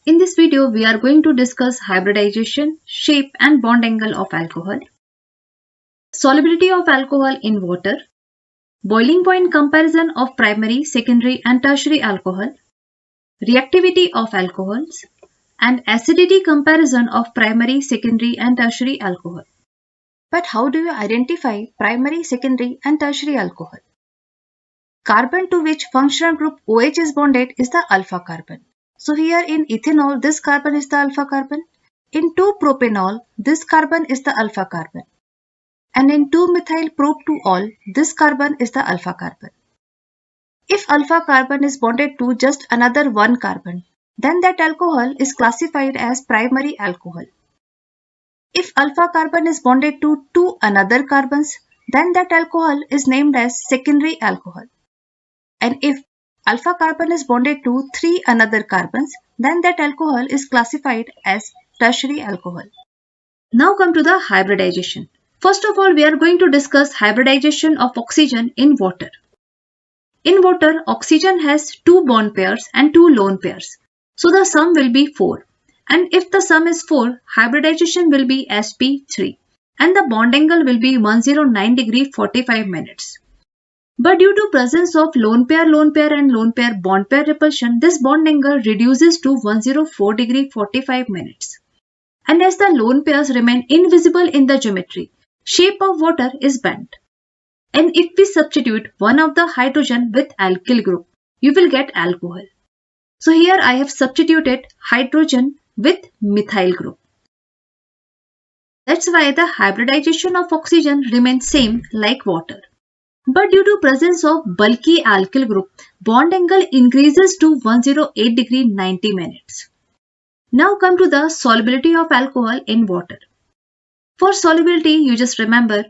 In this video, we are going to discuss hybridization, shape and bond angle of alcohol, solubility of alcohol in water, boiling point comparison of primary, secondary and tertiary alcohol, reactivity of alcohols, and acidity comparison of primary, secondary and tertiary alcohol. But how do you identify primary, secondary and tertiary alcohol? Carbon to which functional group OH is bonded is the alpha carbon. So here in ethanol, this carbon is the alpha carbon. In 2-propanol, this carbon is the alpha carbon. And in 2-methyl-prop-2-ol, this carbon is the alpha carbon. If alpha carbon is bonded to just another one carbon, then that alcohol is classified as primary alcohol. If alpha carbon is bonded to two another carbons, then that alcohol is named as secondary alcohol. And if alpha carbon is bonded to three another carbons, then that alcohol is classified as tertiary alcohol. Now come to the hybridization. First of all, we are going to discuss hybridization of oxygen in water. In water, oxygen has two bond pairs and two lone pairs. So the sum will be 4. And if the sum is 4, hybridization will be sp3. And the bond angle will be 109 degree 45 minutes. But due to presence of lone pair and lone pair bond pair repulsion, this bond angle reduces to 104 degree 45 minutes. And as the lone pairs remain invisible in the geometry, shape of water is bent. And if we substitute one of the hydrogen with alkyl group, you will get alcohol. So here I have substituted hydrogen with methyl group. That's why the hybridization of oxygen remains same like water. But due to presence of bulky alkyl group, bond angle increases to 108 degree 90 minutes. Now come to the solubility of alcohol in water. For solubility, you just remember,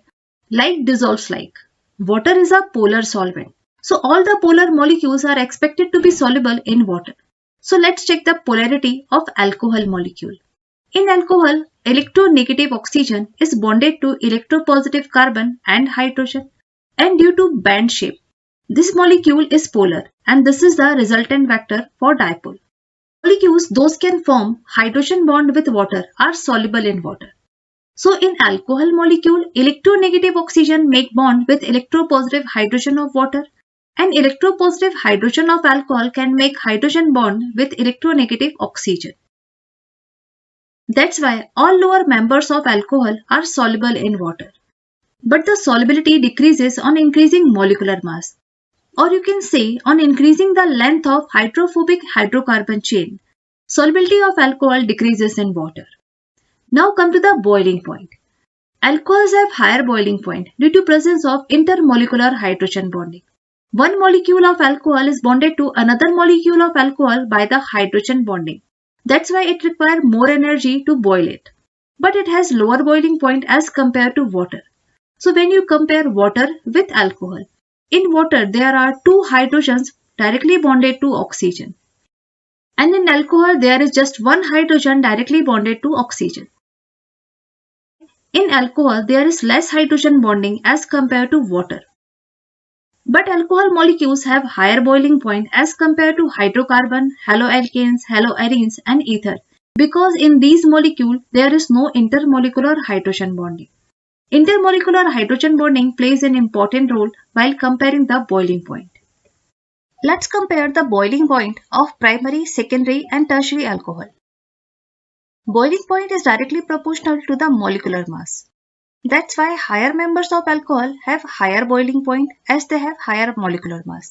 like dissolves like. Water is a polar solvent. So all the polar molecules are expected to be soluble in water. So let's check the polarity of alcohol molecule. In alcohol, electronegative oxygen is bonded to electropositive carbon and hydrogen. And due to band shape, this molecule is polar and this is the resultant vector for dipole. Molecules those can form hydrogen bond with water are soluble in water. So in alcohol molecule, electronegative oxygen make bond with electropositive hydrogen of water and electropositive hydrogen of alcohol can make hydrogen bond with electronegative oxygen. That's why all lower members of alcohol are soluble in water. But the solubility decreases on increasing molecular mass. Or you can say on increasing the length of hydrophobic hydrocarbon chain, solubility of alcohol decreases in water. Now come to the boiling point. Alcohols have higher boiling point due to presence of intermolecular hydrogen bonding. One molecule of alcohol is bonded to another molecule of alcohol by the hydrogen bonding. That's why it requires more energy to boil it. But it has lower boiling point as compared to water. So when you compare water with alcohol, in water there are two hydrogens directly bonded to oxygen. And in alcohol there is just one hydrogen directly bonded to oxygen. In alcohol there is less hydrogen bonding as compared to water. But alcohol molecules have higher boiling point as compared to hydrocarbon, haloalkanes, haloarenes and ether because in these molecules there is no intermolecular hydrogen bonding. Intermolecular hydrogen bonding plays an important role while comparing the boiling point. Let's compare the boiling point of primary, secondary and tertiary alcohol. Boiling point is directly proportional to the molecular mass. That's why higher members of alcohol have higher boiling point as they have higher molecular mass.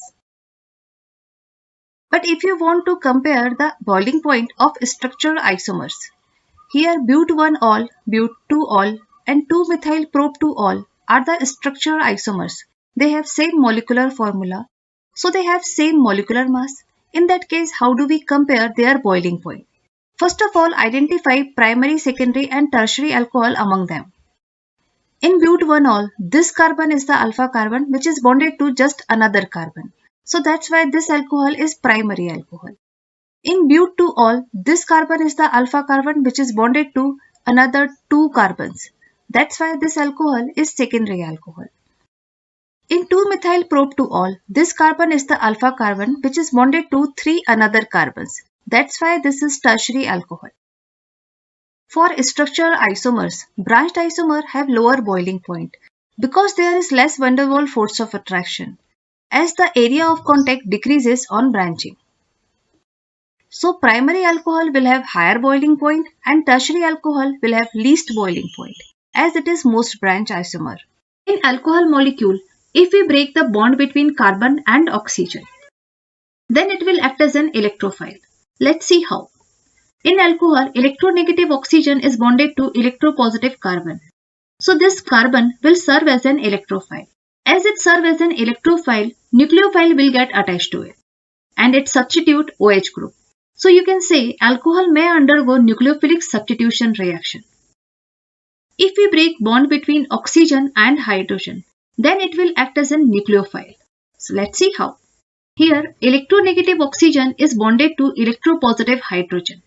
But if you want to compare the boiling point of structural isomers, here but1-ol, but2-ol and 2-methyl-prop-2-ol are the structural isomers. They have same molecular formula, so they have same molecular mass. In that case, how do we compare their boiling point? First of all, identify primary, secondary and tertiary alcohol among them. In but1-ol, this carbon is the alpha carbon which is bonded to just another carbon. So that's why this alcohol is primary alcohol. In but2-ol, this carbon is the alpha carbon which is bonded to another two carbons. That's why this alcohol is secondary alcohol. In 2-methyl-prop-2-ol, this carbon is the alpha carbon which is bonded to three another carbons. That's why this is tertiary alcohol. For structural isomers, branched isomers have lower boiling point because there is less van der Waals force of attraction as the area of contact decreases on branching. So primary alcohol will have higher boiling point and tertiary alcohol will have least boiling point as it is most branched isomer. In alcohol molecule, if we break the bond between carbon and oxygen, then it will act as an electrophile. Let's see how. In alcohol, electronegative oxygen is bonded to electropositive carbon. So this carbon will serve as an electrophile. As it serves as an electrophile, nucleophile will get attached to it and it substitute OH group. So you can say alcohol may undergo nucleophilic substitution reaction. If we break bond between oxygen and hydrogen, then it will act as a nucleophile. So let's see how. Here, electronegative oxygen is bonded to electropositive hydrogen.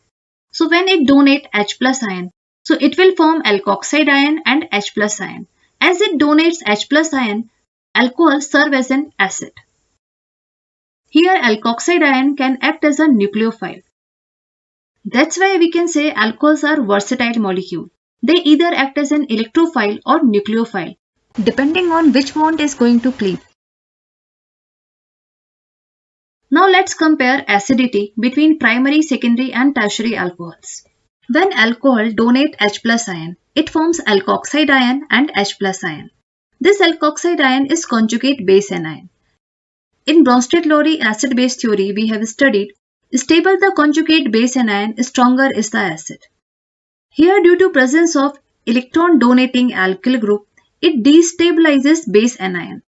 So when it donates H plus ion, so it will form alkoxide ion and H plus ion. As it donates H plus ion, alcohol serves as an acid. Here alkoxide ion can act as a nucleophile. That's why we can say alcohols are versatile molecule. They either act as an electrophile or nucleophile, depending on which bond is going to cleave. Now let's compare acidity between primary, secondary and tertiary alcohols. When alcohol donates H plus ion, it forms alkoxide ion and H plus ion. This alkoxide ion is conjugate base anion. In Bronsted-Lowry acid-base theory, we have studied stable the conjugate base anion, stronger is the acid. Here, due to presence of electron donating alkyl group, it destabilizes base anion.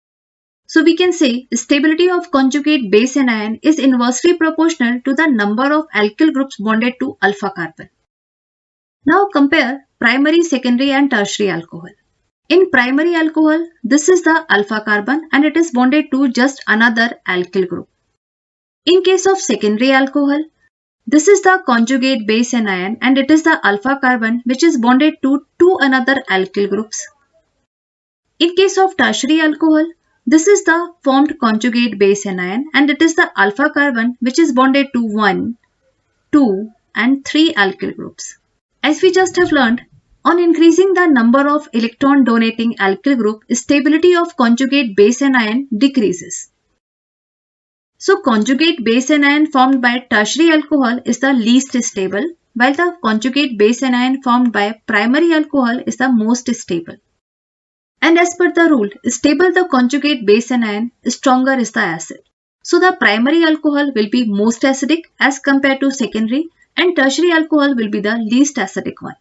So we can say stability of conjugate base anion is inversely proportional to the number of alkyl groups bonded to alpha carbon. Now compare primary, secondary and tertiary alcohol. In primary alcohol, this is the alpha carbon and it is bonded to just another alkyl group. In case of secondary alcohol, this is the conjugate base anion and it is the alpha carbon which is bonded to two another alkyl groups. In case of tertiary alcohol, this is the formed conjugate base anion and it is the alpha carbon which is bonded to 1, 2 and 3 alkyl groups. As we just have learned, on increasing the number of electron donating alkyl group, stability of conjugate base anion decreases. So conjugate base anion formed by tertiary alcohol is the least stable, while the conjugate base anion formed by primary alcohol is the most stable. And as per the rule, stable the conjugate base anion, stronger is the acid. So the primary alcohol will be most acidic as compared to secondary and tertiary alcohol will be the least acidic one.